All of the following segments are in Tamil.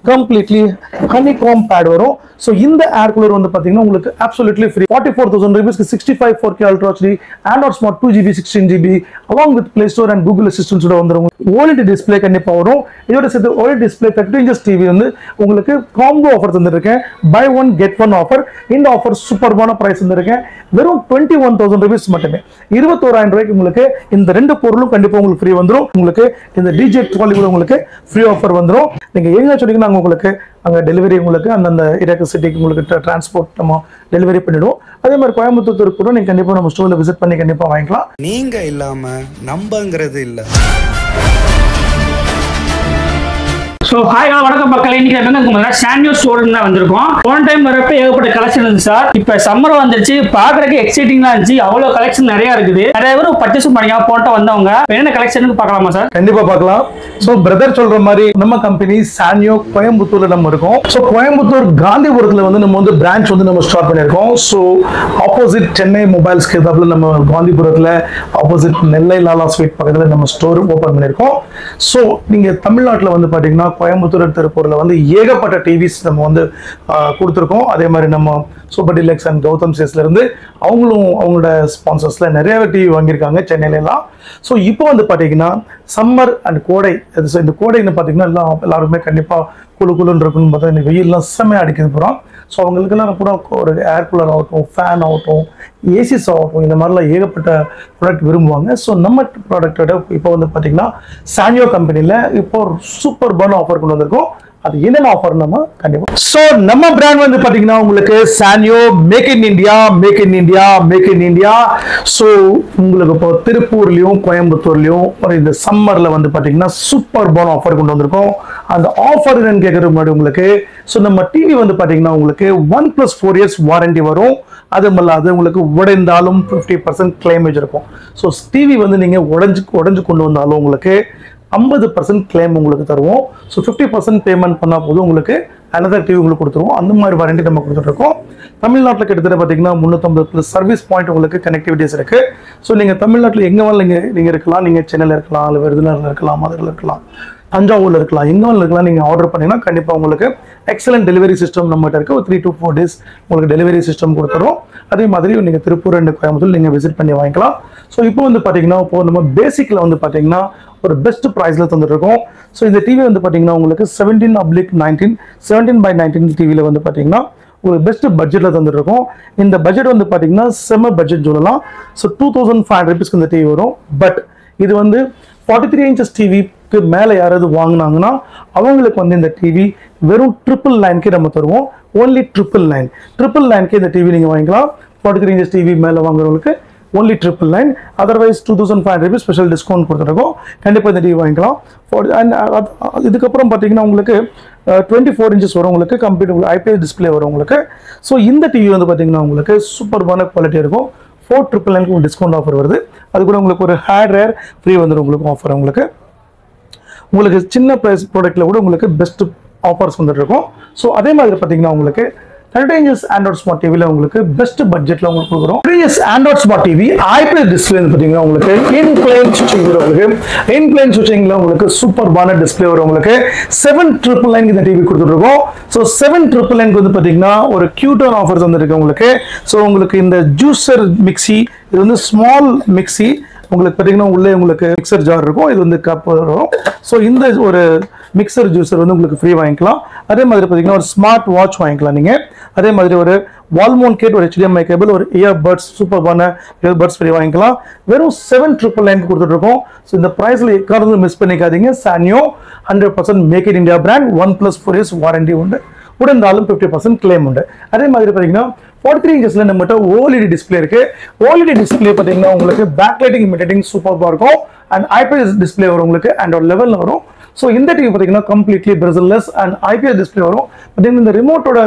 completely honeycomb pad வரும். So இந்த air cooler வந்து பாத்தீங்கன்னா உங்களுக்கு absolutely free. 44,000 rupees க்கு 65 4K Ultra HD Android Smart 2GB 16GB along with Play Store and Google Assistant ஓட வந்துரும். OLED display கண்டிப்பா வரும். இதோட சேர்த்து OLED display 32 inches TV வந்து உங்களுக்கு combo offer தந்திருக்கேன். buy one get one offer. இந்த ஆஃபர் சூப்பர்பான பிரைஸ் தந்திருக்கேன். வெறும் 21,000 rupees மட்டுமே. 21,000 ரூபாய்க்கு உங்களுக்கு இந்த ரெண்டு பொருளும் கண்டிப்பா உங்களுக்கு ஃப்ரீ வந்துரும். உங்களுக்கு இந்த DJ ட்ராலி கூட உங்களுக்கு ஃப்ரீ ஆஃபர் வந்துரும். நீங்க எங்க சொன்னீங்கன்னா உங்களுக்கு அங்க டெலிவரி உங்களுக்கு அந்த இடக்கு சிட்டிக்கு உங்களுக்கு டிரான்ஸ்போர்ட் நம்ம டெலிவரி பண்ணிடுவோம். அதே மாதிரி கோயம்புத்தூர் கூட நீங்க கண்டிப்பா நம்ம ஸ்டோர்ல விசிட் பண்ணி கண்டிப்பா வாங்கிக்கலாம். நீங்க இல்லாம நம்பங்கிறது இல்ல. So hi வணக்கம் மக்களே, இன்னைக்கு நம்ம சான்யோ ஸ்டோர்ல வந்திருக்கோம். போன டைம் வரப்ப ஏகப்பட்ட கலெக்ஷன் இருந்துச்சு சார். இப்போ சம்மர் வந்துருச்சு, பாக்குறதுக்கு எக்ஸைட்டிங்கா இருந்துச்சு. அவ்வளவு கலெக்ஷன் நிறைய இருக்குது. நிறைய பேர் பர்ச்சேஸ் பண்ணிங்க போட்ட வந்தவங்க என்ன கலெக்ஷன் பார்க்கலாமா சார்? கண்டிப்பா பார்க்கலாம். சோ பிரதர் சொல்ற மாதிரி நம்ம கம்பெனி சான்யோ கோயம்புத்தூர்ல நம்ம இருக்கோம். சோ கோயம்புத்தூர் காந்திபுரத்துல வந்து நம்ம வந்து பிரான்ச் வந்து நம்ம ஸ்டார்ட் பண்ணிருக்கோம். சோ ஆப்போசிட் சென்னை மொபைல்ஸ்க்கு எதிரால நம்ம காந்திபுரத்துல ஆப்போசிட் நெல்லை லாலா ஸ்வீட் பக்கத்துல நம்ம ஸ்டோர் ஓபன் பண்ணிருக்கோம். சோ நீங்க தமிழ்நாட்டுல வந்து பாத்தீங்கன்னா கோயம்புத்தூர் திருப்பூர்ல வந்து ஏகப்பட்ட டிவிஸ் நம்ம வந்து கொடுத்துருக்கோம். அதே மாதிரி நம்ம சூப்பர் டிலக்ஸ் அண்ட் கௌதம் சேஸ்ல இருந்து அவங்களும் அவங்களோட ஸ்பான்சர்ஸ்ல நிறைய டிவி வாங்கியிருக்காங்க சென்னையில எல்லாம். ஸோ இப்போ வந்து பாத்தீங்கன்னா சம்மர் அண்ட் கோடை, இந்த கோடைன்னு பாத்தீங்கன்னா எல்லாருமே கண்டிப்பா குழுன்னு இருக்குன்னு பார்த்தா இந்த வெயில்லாம் செம்மையா அடிக்குது போகிறோம். ஸோ அவங்களுக்கெல்லாம் கூட ஒரு ஏர் கூலர் ஆகட்டும், ஃபேன் ஆகட்டும், ஏசிஸ் ஆகட்டும், இந்த மாதிரிலாம் ஏகப்பட்ட ப்ராடக்ட் விரும்புவாங்க. ஸோ நம்ம ப்ராடக்டோட இப்போ வந்து பார்த்தீங்கன்னா சான்யோ கம்பெனியில் இப்போ ஒரு சூப்பர்பான ஆஃபர் கொண்டு வந்திருக்கோம். அது என்னென்ன ஆஃபர் நம்ம கண்டிப்பா. ஸோ நம்ம பிராண்ட் வந்து பாத்தீங்கன்னா உங்களுக்கு Sanyo make in India, make in India, make in India. So உங்களுக்கு இப்போ திருப்பூர்லயும் கோயம்புத்தூர்லயும் ஒரு இந்த சம்மர்ல வந்து பாத்தீங்கன்னா சூப்பர்பான ஆஃபர் கொண்டு வந்திருக்கோம். அந்த ஆஃபர் என்னன்னு கேட்கறதுக்கு முன்னாடி உங்களுக்கு ஸோ நம்ம டிவி வந்து பாத்தீங்கன்னா உங்களுக்கு 1+4 years வாரண்டி வரும். அது இல்லாத உங்களுக்கு உடைந்தாலும் 50% கிளைமேஜ் இருக்கும். ஸோ டிவி வந்து நீங்க உடைஞ்சு கொண்டு வந்தாலும் உங்களுக்கு 50% கிளைம் உங்களுக்கு தருவோம். ஸோ 50% பேமெண்ட் பண்ணால் போதும் உங்களுக்கு அனதர் டிவி உங்களுக்கு கொடுத்துருவோம். அந்த மாதிரி வாரண்டி நம்ம கொடுத்துட்ருக்கோம். தமிழ்நாட்டில் கிட்டத்தட்ட பார்த்தீங்கன்னா 350+ சர்வீஸ் பாயிண்ட் உங்களுக்கு கனெக்டிவிட்டிஸ் இருக்கு. ஸோ நீங்கள் தமிழ்நாட்டில் எங்கே வேணாலும் நீங்கள் இருக்கலாம். நீங்கள் சென்னையில் இருக்கலாம், இல்லை விருதுநகரில் இருக்கலாம், மதுரையில் இருக்கலாம், தஞ்சாவூர்ல இருக்கலாம், எங்க இருக்கலாம். நீங்க ஆர்டர் பண்ணீங்கன்னா கண்டிப்பா உங்களுக்கு எக்ஸலன்ட் டெலிவரி சிஸ்டம் நம்மகிட்ட இருக்கு. ஒரு 3 to 4 days உங்களுக்கு டெலிவரி சிஸ்டம் கொடுத்துரும். அதே மாதிரி நீங்க திருப்பூர் அண்ட் கோயம்புத்தூர் நீங்க விசிட் பண்ணி வாங்கிக்கலாம். ஸோ இப்போ வந்து பாத்தீங்கன்னா இப்போ நம்ம பேசிக்ல வந்து பாத்தீங்கன்னா ஒரு பெஸ்ட் ப்ரைஸ்ல தந்துட்டு இருக்கோம். ஸோ இந்த டிவி வந்து பாத்தீங்கன்னா உங்களுக்கு 17/19 டிவில வந்து பாத்தீங்கன்னா உங்களுக்கு பெஸ்ட் பட்ஜெட்ல தந்துட்டு இருக்கோம். இந்த பட்ஜெட் வந்து பாத்தீங்கன்னா செம பட்ஜெட் சொல்லலாம். ஸோ 2,500 rupees இந்த டிவி வரும். பட் இது வந்து 43 inches டிவிக்கு மேலே யாராவது வாங்கினாங்கன்னா அவங்களுக்கு வந்து இந்த டிவி வெறும் 999 நம்ம தருவோம். ஓன்லி 999 இந்த டிவி நீங்கள் வாங்கிக்கலாம். 43 inches டிவி மேலே வாங்குறவங்களுக்கு only 999. Otherwise 2,500 rupees special discount கொடுத்துருக்கோம். கண்டிப்பாக இந்த டிவி வாங்கிக்கலாம். இதுக்கப்புறம் பார்த்தீங்கன்னா உங்களுக்கு 24 inches வரும். உங்களுக்கு கம்ப்ளீட் IPS டிஸ்பிளே வரும் உங்களுக்கு. ஸோ இந்த டிவி வந்து பார்த்தீங்கன்னா உங்களுக்கு சூப்பர்பான குவாலிட்டி இருக்கும். 4,999 டிஸ்கவுண்ட் ஆஃபர் வருது. அது கூட உங்களுக்கு ஒரு ஹேர் ரேர் ஃப்ரீ வந்துடும் உங்களுக்கு ஆஃபர். உங்களுக்கு சின்ன ப்ரைஸ் ப்ராடக்ட்ல கூட உங்களுக்கு பெஸ்ட் ஆஃபர்ஸ் வந்துட்டு இருக்கும். ஸோ அதே மாதிரி பார்த்தீங்கன்னா உங்களுக்கு 30 inches Android Smart TVல உங்களுக்கு பெஸ்ட் பட்ஜெட்ல உங்களுக்கு கொடுக்குறோம். 30 inches Android Smart TV IPS display பார்த்தீங்கன்னா உங்களுக்கு இன்க்ளைன் ஸ்விட்சிங் வரும். உங்களுக்கு இன்க்ளைன் ஸ்விட்சிங்ல உங்களுக்கு சூப்பர்பான டிஸ்பிளே வரும். உங்களுக்கு 7,999 இந்த டிவி கொடுத்துருக்கோம். ஸோ 7,999 வந்து பார்த்தீங்கன்னா ஒரு கியூட்டான ஆஃபர்ஸ் வந்துருக்கு உங்களுக்கு. ஸோ உங்களுக்கு இந்த ஜூஸர் மிக்சி, இது வந்து ஸ்மால் மிக்சி உங்களுக்கு பார்த்தீங்கன்னா உள்ளே உங்களுக்கு மிக்சர் ஜார் இருக்கும். இது வந்து கப் வரும். ஸோ இந்த ஒரு மிக்சர் ஜூஸர் வந்து உங்களுக்கு ஃப்ரீ வாங்கிக்கலாம். அதே மாதிரி பார்த்தீங்கன்னா ஒரு ஸ்மார்ட் வாட்ச் வாங்கிக்கலாம் நீங்கள். அதே மாதிரி ஒரு வால்மோன் கேட், ஒரு HDMI கேபிள், ஒரு இயர்பட்ஸ், சூப்பர்பான இயர்பட்ஸ் ஃப்ரீ வாங்கிக்கலாம். வெறும் 7,999 கொடுத்துட்ருக்கோம். ஸோ இந்த ப்ரைஸில் எக்காரணம் மிஸ் பண்ணிக்காதீங்க. Sanyo 100% make in India brand. 1+4 years warranty உண்டு. உடந்தாலும் 50% கிளைம் உண்டு. அதே மாதிரி பார்த்தீங்கன்னா 43 inches நம்மகிட்ட OLED டிஸ்பிளே இருக்கு. OLED டிஸ்பிளே பார்த்தீங்கன்னா உங்களுக்கு பேக் லைட்டிங் இமிட்டேட்டிங் சூப்பர்பா இருக்கும். அண்ட் IPS டிஸ்பிளே வரும் உங்களுக்கு Android லெவலில் வரும். ஸோ இந்த டிவி பார்த்தீங்கன்னா கம்ப்ளீட்லி பிரெசல்லெஸ் அண்ட் IPS டிஸ்பிளே வரும். பார்த்தீங்கன்னா இந்த ரிமோட்டோட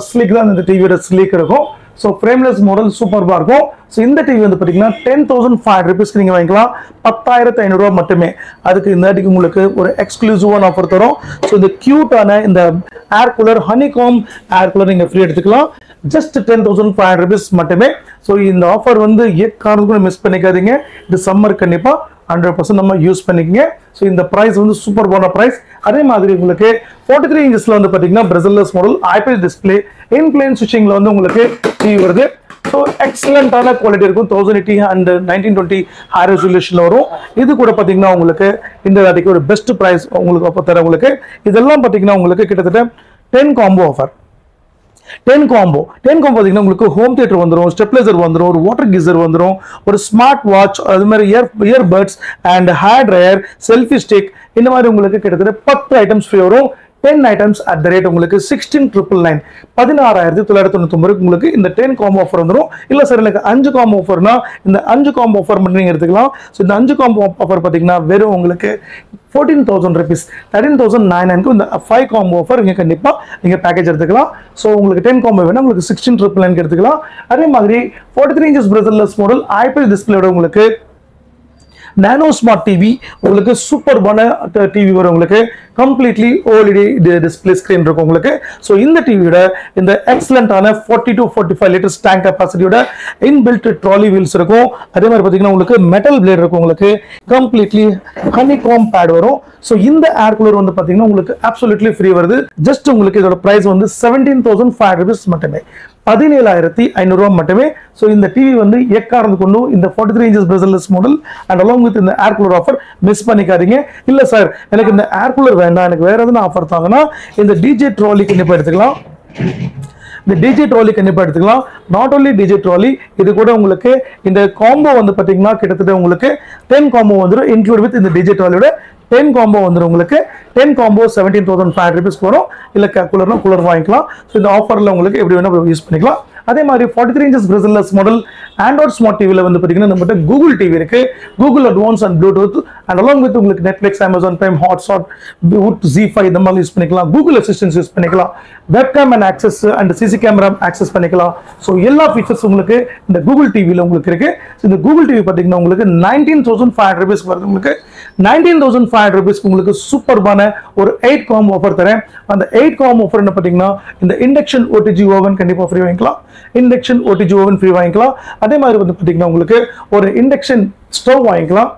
ஸ்லீக் தான் இந்த டிவியோட ஸ்லீக் இருக்கும். ஸோ ஃப்ரேம்லெஸ் மாடல் சூப்பர்பா இருக்கும். ஸோ இந்த டிவி வந்து பார்த்தீங்கன்னா 10,500 rupees நீங்கள் வாங்கிக்கலாம். 10,500 ரூபா மட்டுமே. அதுக்கு இந்த வாட்டிக்கு உங்களுக்கு ஒரு எக்ஸ்க்ளூசிவான ஆஃபர் தரும். ஸோ இந்த கியூட்டான இந்த air cooler, honeycomb air cooler நீங்கள் ஃப்ரீ எடுத்துக்கலாம். ஜஸ்ட் 10,500 rupees மட்டுமே. ஸோ இந்த ஆஃபர் வந்து எக்காரணத்துக்கும் மிஸ் பண்ணிக்காதீங்க. இது சம்மர் கண்டிப்பாக 100% நம்ம யூஸ் பண்ணிக்கங்க. ஸோ இந்த ப்ரைஸ் வந்து சூப்பர்பான ப்ரைஸ். அதே மாதிரி உங்களுக்கு 43 இன்ச்சஸ்ல வந்து பார்த்தீங்கன்னா Brussels model IPS display in plane ஸ்விட்சிங்ல வந்து உங்களுக்கு டிவி வருது. ஸோ எக்ஸலண்டான குவாலிட்டி இருக்கும். 1080 அண்ட் 1920 ஹை ரெசல்யூஷன்ல வரும். இது கூட பார்த்தீங்கன்னா உங்களுக்கு இந்த வாட்டிக்கு ஒரு பெஸ்ட் ப்ரைஸ் உங்களுக்கு அப்போ தர உங்களுக்கு. இதெல்லாம் பார்த்தீங்கன்னா உங்களுக்கு கிட்டத்தட்ட 10 காம்போ ஆஃபர். 10 காம்போ பார்த்தீங்கன்னா உங்களுக்கு ஹோம் தியேட்டர் வந்துடும், ஸ்டெப்லைசர் வந்துடும், ஒரு வாட்டர் கீசர் வந்துடும், ஒரு ஸ்மார்ட் வாட்ச், அது மாதிரி earbuds and hair dryer, selfie stick, இந்த மாதிரி உங்களுக்கு கிட்டத்தட்ட 10 ஐட்டம்ஸ் ஃப்ரீ வரும். 10 ஐட்டம்ஸ் அட் த ரேட் உங்களுக்கு 16,999 16,999 உங்களுக்கு இந்த 10 காம்போ ஆஃபர் வந்துடும். இல்லை சார் எனக்கு 5 காம்போ ஆஃபர்னா இந்த 5 காம்போ ஆஃபர் மட்டும் நீங்கள் எடுத்துக்கலாம். ஸோ இந்த 5 காம்போ ஆஃபர் பார்த்தீங்கன்னா வெறும் உங்களுக்கு 14,000 rupees 13,999 இந்த 5 காம்போ ஆஃபர் நீங்கள் கண்டிப்பாக நீங்கள் பேக்கேஜ் எடுத்துக்கலாம். ஸோ உங்களுக்கு 10 காம்போ வேணும், உங்களுக்கு 16,999 எடுத்துக்கலாம். அதே மாதிரி 43 inches பிரசல்லஸ் மாடல் ஐபிஎஸ் டிஸ்பிளேயோட உங்களுக்கு நானோ ஸ்மார்ட் டிவி உங்களுக்கு சூப்பர்பான டிவி வரும். உங்களுக்கு கம்ப்ளீட்லி ஓஎல்இடி டிஸ்பிளே ஸ்கிரீன் இருக்கும் உங்களுக்கு. ஸோ இந்த டிவியோட இந்த எக்ஸலண்டான 40 to 45 லிட்டர்ஸ் டேங்க் கெப்பாசிட்டியோட இன்பில்ட் ட்ராலி வீல்ஸ் இருக்கும். அதே மாதிரி பார்த்தீங்கன்னா உங்களுக்கு மெட்டல் பிளேட் இருக்கும். உங்களுக்கு கம்ப்ளீட்லி ஹனிகாம் பேட் வரும். ஸோ இந்த ஏர் கூலர் வந்து பார்த்தீங்கன்னா உங்களுக்கு அப்சல்யூட்லி ஃப்ரீ வருது. ஜஸ்ட் உங்களுக்கு இதோட ப்ரைஸ் வந்து 17,500 rupees மட்டுமே, 17,500 மட்டுமே. ஸோ இந்த டிவி வந்து எக்காரணத்து கொண்டும் இந்த 43 inches Brussels model and along with இந்த ஏர் கூலர் ஆஃபர் மிஸ் பண்ணிக்காதீங்க. இல்லை சார் எனக்கு இந்த ஏர் கூலர் வேண்டாம், எனக்கு வேற எதுனா ஆஃபர் தாங்கன்னா இந்த டிஜே ட்ராலி கண்டிப்பாக எடுத்துக்கலாம். இந்த டிஜே ட்ராலி கண்டிப்பாக எடுத்துக்கலாம். நாட் ஓன்லி டிஜே ட்ராலி, இது கூட உங்களுக்கு இந்த காம்போ வந்து பார்த்தீங்கன்னா கிட்டத்தட்ட உங்களுக்கு 10 காம்போ வந்துடும் இன்க்ளூட் வித் இந்த டிஜே ட்ராலியோட 10 காம்போ வந்துடும் உங்களுக்கு. 10 காம்போ 17,500 rupees வரும். இல்லை கூலர்னா கூலர் வாங்கிக்கலாம். ஸோ இந்த ஆஃபரில் உங்களுக்கு எப்படி வேணால் யூஸ் பண்ணிக்கலாம். அதே மாதிரி 43 inches Brussels model Android smart டிவியில் வந்து பார்த்தீங்கன்னா நம்மகிட்ட கூகுள் டிவி இருக்கு, Google advance and Bluetooth and along with உங்களுக்கு Netflix, Amazon Prime, Hotstar, Z5 இந்த மாதிரி யூஸ் பண்ணிக்கலாம். கூகுள் அசிஸ்டன்ஸ் யூஸ் பண்ணிக்கலாம். Webcam and access and CC camera access பண்ணிக்கலாம். ஸோ எல்லா ஃபீச்சர்ஸ் உங்களுக்கு இந்த கூகுள் டிவியில் உங்களுக்கு இருக்கு. இந்த கூகுள் டிவி பார்த்தீங்கன்னா உங்களுக்கு 19,500 rupees வருது. உங்களுக்கு 19,500 rupees உங்களுக்கு சூப்பர்பான ஒரு 8 காம்போ ஆஃபர் தரேன். அந்த 8 காம்போ ஆஃபர் என்ன பார்த்தீங்கன்னா இந்த இண்டக்ஷன் ஓடிஜி ஓவன் கண்டிப்பாக ஃப்ரீ வாங்கிக்கலாம். இண்டக்ஷன் ஓடிஜி ஓவன் ஃப்ரீ வாங்கிக்கலாம். அதே மாதிரி வந்து பார்த்தீங்கன்னா உங்களுக்கு ஒரு இண்டக்ஷன் ஸ்டவ் வாங்கிக்கலாம்.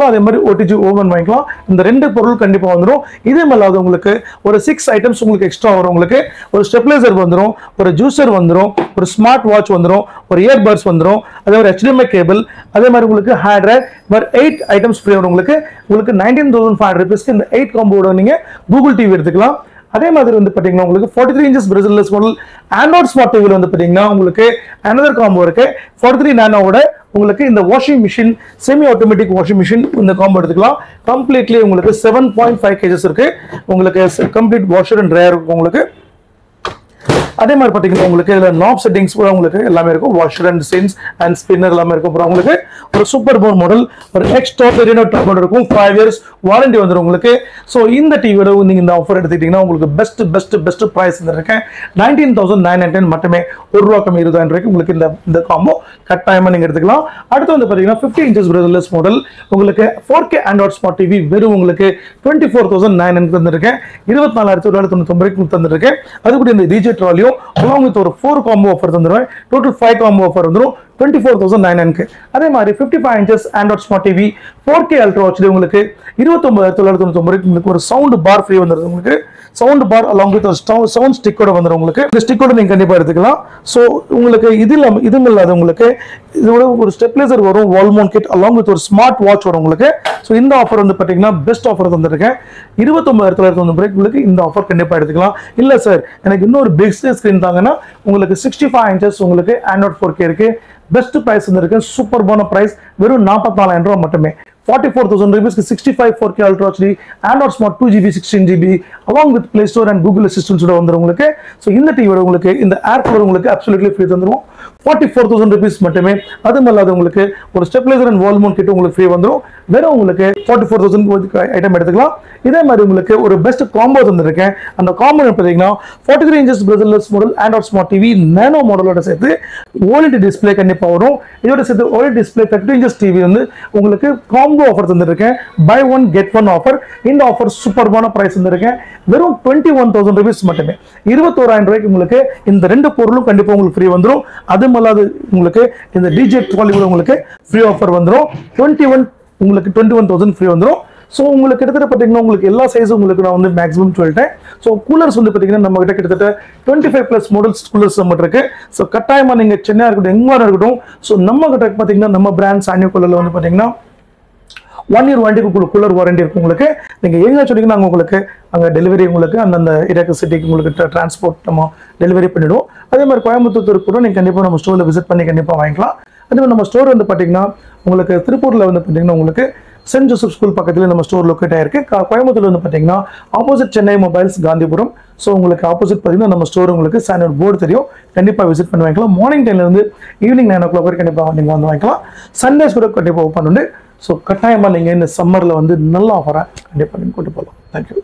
அதே மாதிரி ஓடிஜி ஓவன் வாங்கிக்கலாம். இந்த 2 பொருள் கண்டிப்பாக வந்துடும். இதே மாதிரி உங்களுக்கு ஒரு 6 ஐட்டம்ஸ் உங்களுக்கு எக்ஸ்ட்ரா வரும். உங்களுக்கு ஒரு ஸ்டெப்லைசர் வந்துடும், ஒரு ஜூசர் வந்துடும், ஒரு ஸ்மார்ட் வாட்ச் வந்துடும், ஒரு இயர்பட்ஸ் வந்துடும், அதே மாதிரி HDMI கேபிள், அதே மாதிரி உங்களுக்கு ஹேர் ட்ரையர், வேறு 8 ஐட்டம்ஸ் ஃப்ரீ வரும். உங்களுக்கு 19,500 rupees இந்த 8 காம்போட நீங்கள் கூகுள் டிவி எடுத்துக்கலாம். அதே மாதிரி வந்து பார்த்தீங்கன்னா உங்களுக்கு 43 inches Brussels model Android smart டிவியில் வந்து பார்த்தீங்கன்னா உங்களுக்கு another காம்போ இருக்கு. 43 நானோட உங்களுக்கு இந்த washing machine, semi automatic washing machine இந்த காம்போ எடுத்துக்கலாம். கம்ப்ளீட்லி உங்களுக்கு 7.5 kgs இருக்கு. உங்களுக்கு கம்ப்ளீட் வாஷர் அண்ட் ட்ரையர் இருக்கும் உங்களுக்கு. அதே மாதிரி பார்த்தீங்கன்னா உங்களுக்கு இதில் நாப் செட்டிங்ஸ் கூட உங்களுக்கு எல்லாமே இருக்கும். Washer and sense and spinner எல்லாமே இருக்கும். அப்புறம் உங்களுக்கு ஒரு சூப்பர் போன் மாடல், ஒரு எக்ஸ்ட்ரா டாப் இருக்கும். 5 years வாரண்டி வந்துடும் உங்களுக்கு. ஸோ இந்த டிவியோட நீங்கள் இந்த ஆஃபர் எடுத்துக்கிட்டீங்கன்னா உங்களுக்கு பெஸ்ட் ப்ரைஸ் இருக்கேன். 19,999 மட்டுமே, ₹1 கம்மி 20,000 உங்களுக்கு இந்த காம்போ கட்டாயமாக நீங்கள் எடுத்துக்கலாம். அடுத்து வந்து பார்த்தீங்கன்னா 50 inches பிரசல்லஸ் மாடல் உங்களுக்கு 4K ஆண்ட்ராய்ட் ஸ்மார்ட் டிவி வெறும் உங்களுக்கு 24,900 தந்துருக்கேன். 24,999 தந்துருக்கேன். அது கூட இந்த டிஜே ட்ராலியும் along with ஒரு 4 காம்போ ஆஃபர் தந்துருவேன். டோட்டல் 5 காம்போ ஆஃபர் வந்துடும் 24,900. அதே மாதிரி 55 inches Android smart TV 4K ultra HD உங்களுக்கு 29,999 உங்களுக்கு ஒரு சவுண்ட் பார் ஃப்ரீ வந்துருது. உங்களுக்கு சவுண்ட் பார் along with ஒரு சவுண்ட் ஸ்டிக்கோட வந்துடும். உங்களுக்கு இந்த ஸ்டிக்கோட நீங்க கண்டிப்பா எடுத்துக்கலாம். ஸோ உங்களுக்கு இது இல்லாத உங்களுக்கு இதோட ஒரு ஸ்டெப்லைசர் வரும், wall mount kit along with ஒரு ஸ்மார்ட் வாட்ச் வரும் உங்களுக்கு. ஸோ இந்த ஆஃபர் வந்து பார்த்தீங்கன்னா பெஸ்ட் ஆஃபர் தந்துருக்கேன். 29,999 உங்களுக்கு இந்த ஆஃபர் கண்டிப்பா எடுத்துக்கலாம். இல்ல சார் எனக்கு இன்னொரு பிக் ஸ்கிரீன் தாங்கன்னா உங்களுக்கு 65 inches உங்களுக்கு ஆண்ட்ராய்ட் 4K இருக்கு. பெஸ்ட் பிரைஸ் இருக்கு. சூப்பர்பான பிரைஸ் வெறும் 44,000 மட்டுமே. 44,000 rupees 65 4K Ultra HD Android Smart 2GB 16GB along with Play Store and Google Assistant வந்துரும் உங்களுக்கு. ஸோ இந்த டிவியோட உங்களுக்கு இந்த ஏர் கூலர் உங்களுக்கு அப்சல்யூட்லி ஃப்ரீ தந்துரும். 44,000 rupees மட்டுமே. அது இல்லாத உங்களுக்கு ஒரு stabilizer and wall mount kit உங்களுக்கு ஃப்ரீ வந்துரும். வெறும் உங்களுக்கு 44,000 ஐட்டம் எடுத்துக்கலாம். இதே மாதிரி உங்களுக்கு ஒரு பெஸ்ட் காம்போ தந்திருக்கேன். அந்த காம்போ பார்த்தீங்கன்னா 43 inches Brussels model Android smart TV நானோ மாடலோட சேர்த்து OLED டிஸ்பிளே கண்டிப்பாக வரும். இதோட சேர்த்து OLED டிஸ்பிளே 32 inches டிவி வந்து உங்களுக்கு காம்போ ஆஃபர் தந்திருக்கேன். பை 1 get 1 ஆஃபர். இந்த ஆஃபர் சூப்பர்பான பிரைஸ் தந்திருக்கேன். வெறும் 21,000 rupees மட்டுமே. 21,000 ரூபாய்க்கு உங்களுக்கு இந்த 2 பொருளும் கண்டிப்பாக உங்களுக்கு ஃப்ரீ வந்துடும். அது மல்லாது உங்களுக்கு இந்த டிஜே ட்ராலி கூட உங்களுக்கு ஃப்ரீ ஆஃபர் வந்துடும். 21,000 ஃப்ரீ வந்துடும். ஸோ உங்களுக்கு கிட்டத்தட்ட பார்த்தீங்கன்னா உங்களுக்கு எல்லா சைஸும் உங்களுக்கு நான் வந்து மேக்ஸிமம் சொல்லிட்டேன். ஸோ கூலர்ஸ் வந்து பார்த்தீங்கன்னா நம்ம கிட்ட கிட்டத்தட்ட 25+ மாடல்ஸ் கூலர்ஸ் நம்ம இருக்கு. ஸோ கட்டாயமாக நீங்கள் சென்னையாக இருக்கட்டும் எங்கே இருக்கட்டும், ஸோ நம்ம கிட்ட பார்த்தீங்கன்னா நம்ம பிராண்ட் சானியோ கூலரில் வந்து பார்த்தீங்கன்னா 1 year வாரண்டிக்கு கூலர் வாரண்டி இருக்கும் உங்களுக்கு. நீங்கள் எங்கே சொன்னீங்கன்னா நாங்கள் உங்களுக்கு அங்கே டெலிவரி உங்களுக்கு அந்தந்த ஏரியாக்கு சிட்டிக்கு உங்களுக்கு டிரான்ஸ்போர்ட் நம்ம டெலிவரி பண்ணிவிடுவோம். அதே மாதிரி கோயம்புத்தூர் கூட நீங்கள் கண்டிப்பாக நம்ம ஸ்டோரில் விசிட் பண்ணி கண்டிப்பாக வாங்கிக்கலாம். அதே மாதிரி நம்ம ஸ்டோர் வந்து பார்த்தீங்கன்னா உங்களுக்கு திருப்பூரில் வந்து பார்த்தீங்கன்னா உங்களுக்கு சென்ட் ஜோசப் ஸ்கூல் பக்கத்தில் நம்ம ஸ்டோர் லொக்கேட் ஆயிருக்கு. கோயம்புத்தூர் வந்து பார்த்தீங்கன்னா opposite Chennai mobiles Gandhipuram. So உங்களுக்கு ஆப்போசிட் பார்த்தீங்கன்னா நம்ம ஸ்டோர் உங்களுக்கு சானியோ போர்டு தெரியும். கண்டிப்பாக விசிட் பண்ணி வாங்கிக்கலாம். மார்னிங் 10 ஈவினிங் 9 o'clock வரைக்கும் கண்டிப்பாக நீங்கள் வந்து வாங்கிக்கலாம். சண்டேஸ் கூட கண்டிப்பாக ஓப்பன் உண்டு. ஸோ கட்டாயமாக நீங்கள் இந்த சம்மரில் வந்து நல்ல ஆஃபராக கண்டிப்பாக நீங்கள் கொண்டு போகலாம். தேங்க்யூ.